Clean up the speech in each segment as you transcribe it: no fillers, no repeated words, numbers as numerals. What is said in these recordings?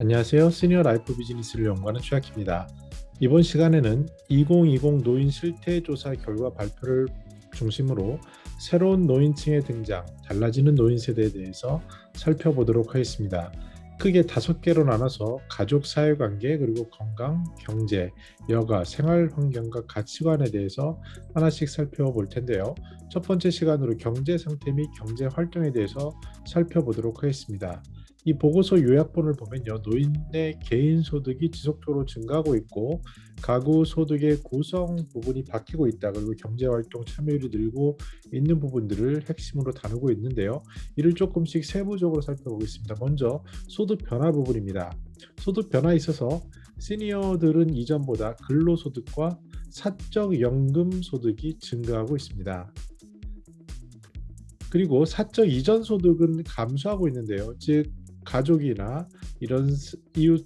안녕하세요. 시니어 라이프 비즈니스를 연구하는 최학입니다. 이번 시간에는 2020 노인 실태조사 결과 발표를 중심으로 새로운 노인층의 등장, 달라지는 노인 세대에 대해서 살펴보도록 하겠습니다. 크게 5개로 나눠서 가족, 사회관계, 그리고 건강, 경제, 여가, 생활 환경과 가치관에 대해서 하나씩 살펴볼 텐데요. 첫 번째 시간으로 경제 상태 및 경제 활동에 대해서 살펴보도록 하겠습니다. 이 보고서 요약본을 보면요, 노인의 개인 소득이 지속적으로 증가하고 있고 가구 소득의 구성 부분이 바뀌고 있다. 그리고 경제활동 참여율이 늘고 있는 부분들을 핵심으로 다루고 있는데요. 이를 조금씩 세부적으로 살펴보겠습니다. 먼저 소득 변화 부분입니다. 소득 변화에 있어서 시니어들은 이전보다 근로소득과 사적 연금 소득이 증가하고 있습니다. 그리고 사적 이전 소득은 감소하고 있는데요. 즉 가족이나 이런 이웃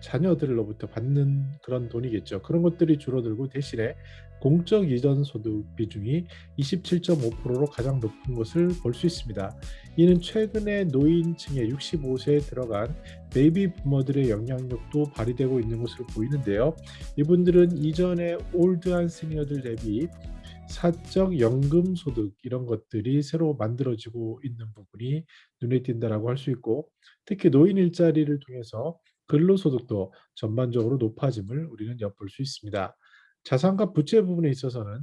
자녀들로부터 받는 그런 돈이겠죠. 그런 것들이 줄어들고 대신에 공적 이전 소득 비중이 27.5%로 가장 높은 것을 볼 수 있습니다. 이는 최근에 노인층의 65세에 들어간 베이비 부머들의 영향력도 발휘되고 있는 것으로 보이는데요. 이분들은 이전에 올드한 시니어들 대비 사적 연금 소득 이런 것들이 새로 만들어지고 있는 부분이 눈에 띈다라고 할 수 있고, 특히 노인 일자리를 통해서 근로소득도 전반적으로 높아짐을 우리는 엿볼 수 있습니다. 자산과 부채 부분에 있어서는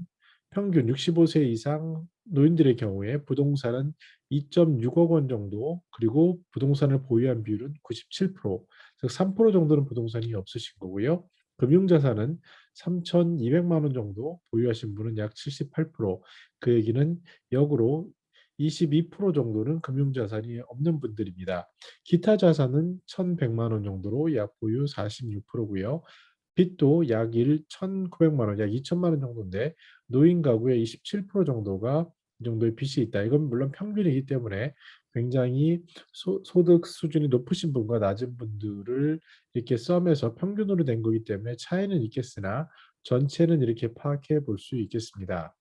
평균 65세 이상 노인들의 경우에 부동산은 2.6억 원 정도, 그리고 부동산을 보유한 비율은 97%, 즉 3% 정도는 부동산이 없으신 거고요. 금융자산은 3,200만 원 정도 보유하신 분은 약 78%, 그 얘기는 역으로 22% 정도는 금융자산이 없는 분들입니다. 기타 자산은 1,100만 원 정도로 약 보유 46%고요. 빚도 약 1,900만 원, 약 2천만 원 정도인데 노인 가구의 27% 정도가 이 정도의 빚이 있다. 이건 물론 평균이기 때문에 굉장히 소득 수준이 높으신 분과 낮은 분들을 이렇게 썸해서 평균으로 낸 거기 때문에 차이는 있겠으나 전체는 이렇게 파악해 볼 수 있겠습니다.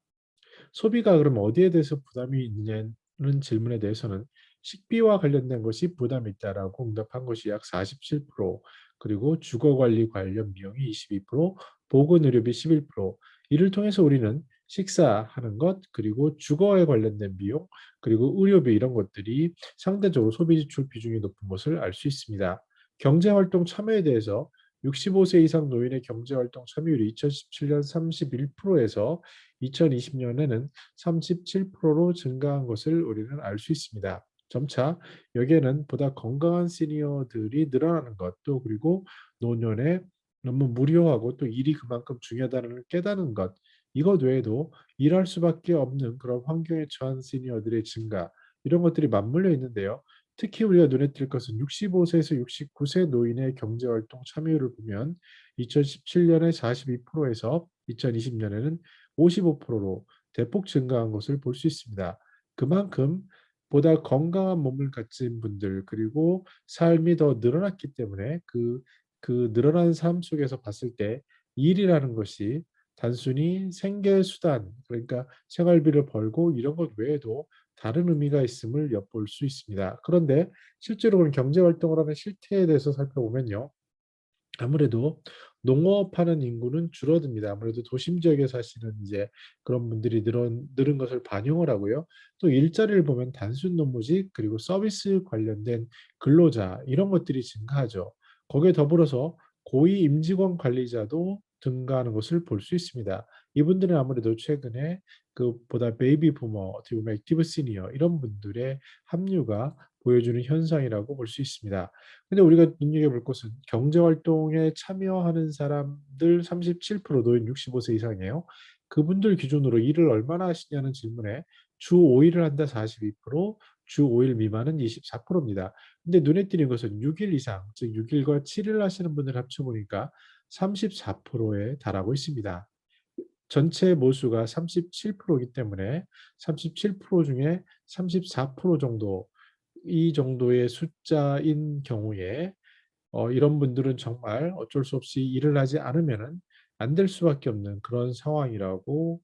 소비가 그럼 어디에 대해서 부담이 있느냐는 질문에 대해서는 식비와 관련된 것이 부담이 있다라고 응답한 것이 약 47%, 그리고 주거관리 관련 비용이 22%, 보건의료비 11%. 이를 통해서 우리는 식사하는 것, 그리고 주거에 관련된 비용, 그리고 의료비 이런 것들이 상대적으로 소비 지출 비중이 높은 것을 알 수 있습니다. 경제활동 참여에 대해서 65세 이상 노인의 경제활동 참여율이 2017년 31%에서 2020년에는 37%로 증가한 것을 우리는 알 수 있습니다. 점차 여기에는 보다 건강한 시니어들이 늘어나는 것도, 그리고 노년에 너무 무료하고 또 일이 그만큼 중요하다는 걸 깨닫는 것, 이것 외에도 일할 수밖에 없는 그런 환경에 처한 시니어들의 증가, 이런 것들이 맞물려 있는데요. 특히 우리가 눈에 띌 것은 65세에서 69세 노인의 경제활동 참여율을 보면 2017년에 42%에서 2020년에는 55%로 대폭 증가한 것을 볼 수 있습니다. 그만큼 보다 건강한 몸을 가진 분들, 그리고 삶이 더 늘어났기 때문에 그 늘어난 삶 속에서 봤을 때 일이라는 것이 단순히 생계 수단, 그러니까 생활비를 벌고 이런 것 외에도 다른 의미가 있음을 엿볼 수 있습니다. 그런데 실제로 그런 경제 활동을 하는 실태에 대해서 살펴보면요. 아무래도 농업하는 인구는 줄어듭니다. 아무래도 도심 지역에 사시는 이제 그런 분들이 늘은 것을 반영을 하고요. 또 일자리를 보면 단순 노무직, 그리고 서비스 관련된 근로자 이런 것들이 증가하죠. 거기에 더불어서 고위 임직원 관리자도 증가하는 것을 볼 수 있습니다. 이분들은 아무래도 최근에 그 보다 베이비 부머, 어떻게 보면 액티브 시니어 이런 분들의 합류가 보여주는 현상이라고 볼 수 있습니다. 근데 우리가 눈여겨볼 것은 경제 활동에 참여하는 사람들 37% 노인 65세 이상이에요. 그분들 기준으로 일을 얼마나 하시냐는 질문에 주 5일을 한다 42%, 주 5일 미만은 24%입니다. 근데 눈에 띄는 것은 6일 이상, 즉 6일과 7일 하시는 분들 합쳐보니까 34%에 달하고 있습니다. 전체 모수가 37%이기 때문에 37% 중에 34% 정도, 이 정도의 숫자인 경우에 이런 분들은 정말 어쩔 수 없이 일을 하지 않으면은 안 될 수밖에 없는 그런 상황이라고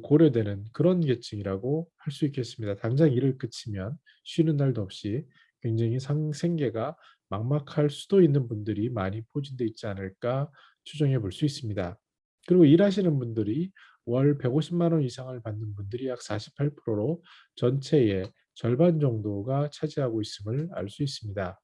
고려되는 그런 계층이라고 할 수 있겠습니다. 당장 일을 그치면 쉬는 날도 없이 굉장히 생계가 막막할 수도 있는 분들이 많이 포진되어 있지 않을까 추정해 볼 수 있습니다. 그리고 일하시는 분들이 월 150만 원 이상을 받는 분들이 약 48%로 전체의 절반 정도가 차지하고 있음을 알 수 있습니다.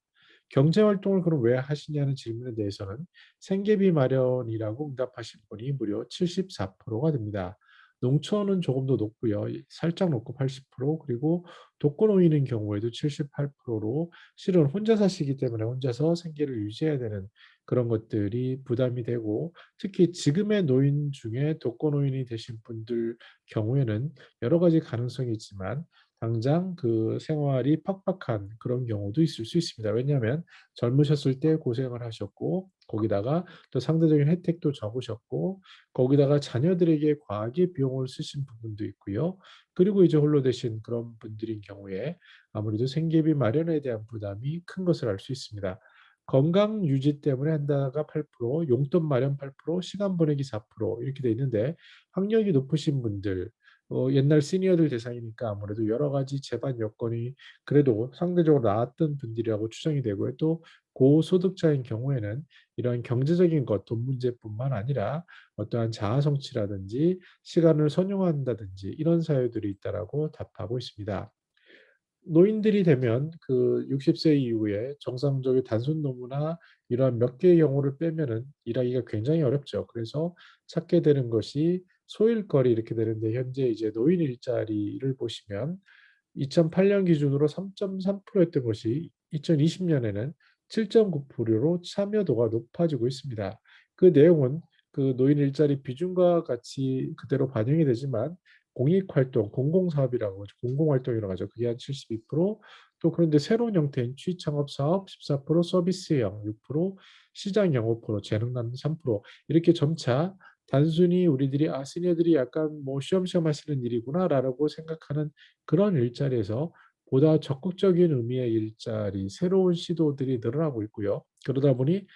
경제 활동을 그럼 왜 하시냐는 질문에 대해서는 생계비 마련이라고 응답하신 분이 무려 74%가 됩니다. 농촌은 조금 더 높고요. 살짝 높고 80%, 그리고 독거노인인 경우에도 78%로 실은 혼자 사시기 때문에 혼자서 생계를 유지해야 되는 그런 것들이 부담이 되고, 특히 지금의 노인 중에 독거노인이 되신 분들 경우에는 여러 가지 가능성이 있지만 당장 그 생활이 팍팍한 그런 경우도 있을 수 있습니다. 왜냐하면 젊으셨을 때 고생을 하셨고, 거기다가 또 상대적인 혜택도 적으셨고, 거기다가 자녀들에게 과하게 비용을 쓰신 부분도 있고요. 그리고 이제 홀로 되신 그런 분들인 경우에 아무래도 생계비 마련에 대한 부담이 큰 것을 알 수 있습니다. 건강 유지 때문에 한다가 8%, 용돈 마련 8%, 시간 보내기 4% 이렇게 돼 있는데, 학력이 높으신 분들, 옛날 시니어들 대상이니까 아무래도 여러 가지 재반 여건이 그래도 상대적으로 나았던 분들이라고 추정이 되고요. 또 고소득자인 경우에는 이런 경제적인 것, 돈 문제뿐만 아니라 어떠한 자아 성취라든지 시간을 선용한다든지 이런 사유들이 있다라고 답하고 있습니다. 노인들이 되면 그 60세 이후에 정상적인 단순 노무나 이러한 몇 개의 경우를 빼면은 일하기가 굉장히 어렵죠. 그래서 찾게 되는 것이 소일거리 이렇게 되는데, 현재 이제 노인 일자리를 보시면 2008년 기준으로 3.3%였던 것이 2020년에는 7.9%로 참여도가 높아지고 있습니다. 그 내용은 그 노인 일자리 비중과 같이 그대로 반영이 되지만, 공익활동, 공공사업이라고 하죠. 공공활동이라고 하죠. 그게 한 72%, 또 그런데 새로운 형태인 취창업사업 14%, 서비스형 6%, 시장형 5%, 재능남 3%, 이렇게 점차 단순히 우리들이 시니어들이 약간 뭐 쉬엄쉬엄 하시는 일이구나라고 생각하는 그런 일자리에서 보다 적극적인 의미의 일자리, 새로운 시도들이 늘어나고 있고요. 그러다 보니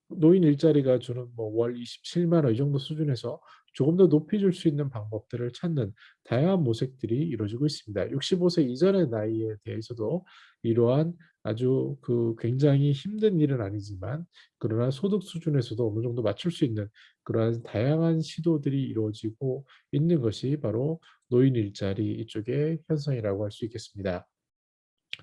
노인 일자리가 주는 뭐 월 27만 원 이 정도 수준에서 조금 더 높이 줄 수 있는 방법들을 찾는 다양한 모색들이 이루어지고 있습니다. 65세 이전의 나이에 대해서도 이러한 아주 그 굉장히 힘든 일은 아니지만, 그러나 소득 수준에서도 어느 정도 맞출 수 있는 그러한 다양한 시도들이 이루어지고 있는 것이 바로 노인 일자리 이쪽의 현상이라고 할 수 있겠습니다.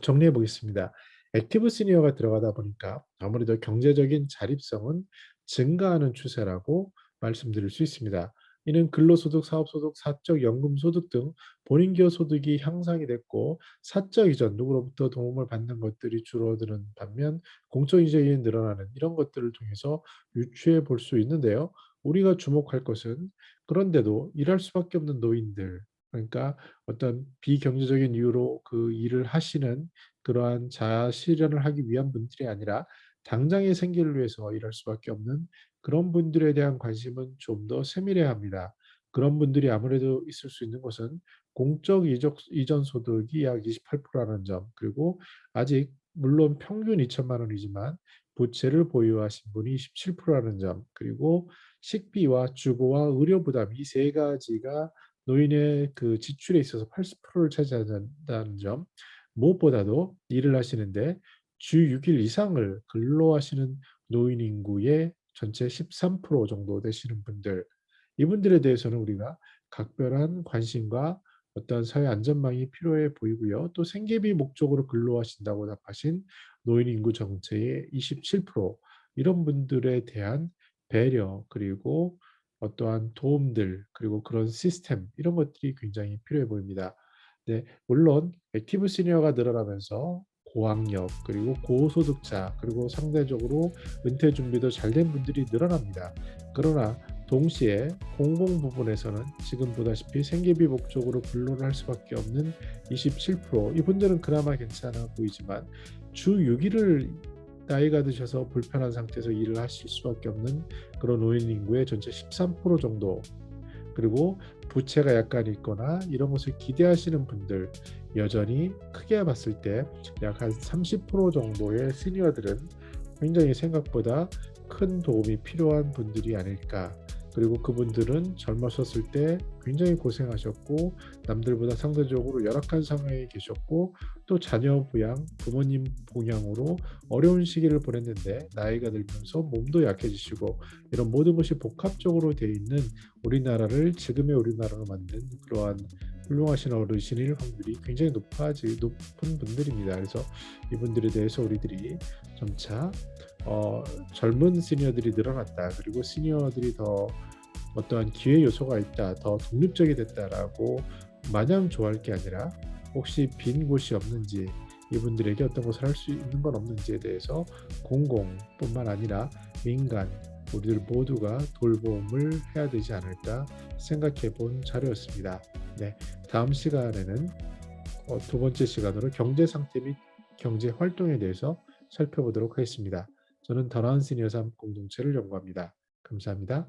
정리해 보겠습니다. 액티브 시니어가 들어가다 보니까 아무래도 경제적인 자립성은 증가하는 추세라고 말씀드릴 수 있습니다. 이는 근로소득, 사업소득, 사적연금소득 등 본인 기여 소득이 향상이 됐고, 사적 이전 누구로부터 도움을 받는 것들이 줄어드는 반면 공적 이전이 늘어나는 이런 것들을 통해서 유추해 볼 수 있는데요. 우리가 주목할 것은, 그런데도 일할 수밖에 없는 노인들, 그러니까 어떤 비경제적인 이유로 그 일을 하시는 그러한 자아 실현을 하기 위한 분들이 아니라 당장의 생계를 위해서 일할 수밖에 없는 그런 분들에 대한 관심은 좀 더 세밀해야 합니다. 그런 분들이 아무래도 있을 수 있는 것은 공적 이전 소득이 약 28%라는 점, 그리고 아직 물론 평균 2천만 원이지만 부채를 보유하신 분이 17%라는 점, 그리고 식비와 주거와 의료 부담, 이 세 가지가 노인의 그 지출에 있어서 80%를 차지한다는 점, 무엇보다도 일을 하시는데 주 6일 이상을 근로하시는 노인 인구의 전체 13% 정도 되시는 분들, 이분들에 대해서는 우리가 각별한 관심과 어떤 사회 안전망이 필요해 보이고요. 또 생계비 목적으로 근로하신다고 답하신 노인 인구 전체의 27%, 이런 분들에 대한 배려, 그리고 어떠한 도움들, 그리고 그런 시스템, 이런 것들이 굉장히 필요해 보입니다. 네, 물론 액티브 시니어가 늘어나면서 고학력, 그리고 고소득자, 그리고 상대적으로 은퇴 준비도 잘 된 분들이 늘어납니다. 그러나 동시에 공공 부분에서는 지금 보다시피 생계비 목적으로 근로를 할 수밖에 없는 27%, 이분들은 그나마 괜찮아 보이지만 주 6일을 나이가 드셔서 불편한 상태에서 일을 하실 수밖에 없는 그런 노인 인구의 전체 13% 정도, 그리고 부채가 약간 있거나 이런 것을 기대하시는 분들, 여전히 크게 봤을 때 약 한 30% 정도의 시니어들은 굉장히 생각보다 큰 도움이 필요한 분들이 아닐까. 그리고 그분들은 젊으셨을 때 굉장히 고생하셨고 남들보다 상대적으로 열악한 상황에 계셨고 또 자녀 부양, 부모님 봉양으로 어려운 시기를 보냈는데 나이가 들면서 몸도 약해지시고 이런 모든 것이 복합적으로 되어 있는 우리나라를 지금의 우리나라로 만든 그러한 훌륭하신 어르신일 확률이 굉장히 높은 분들입니다. 그래서 이분들에 대해서 우리들이 점차 어, 젊은 시니어들이 늘어났다. 그리고 시니어들이 더 어떠한 기회 요소가 있다. 더 독립적이 됐다라고 마냥 좋아할 게 아니라 혹시 빈 곳이 없는지 이분들에게 어떤 것을 할 수 있는 건 없는지에 대해서 공공뿐만 아니라 민간 우리들 모두가 돌봄을 해야 되지 않을까 생각해 본 자료였습니다. 네, 다음 시간에는 두 번째 시간으로 경제 상태 및 경제 활동에 대해서 살펴보도록 하겠습니다. 저는 더 나은 시니어 삶 공동체를 연구합니다. 감사합니다.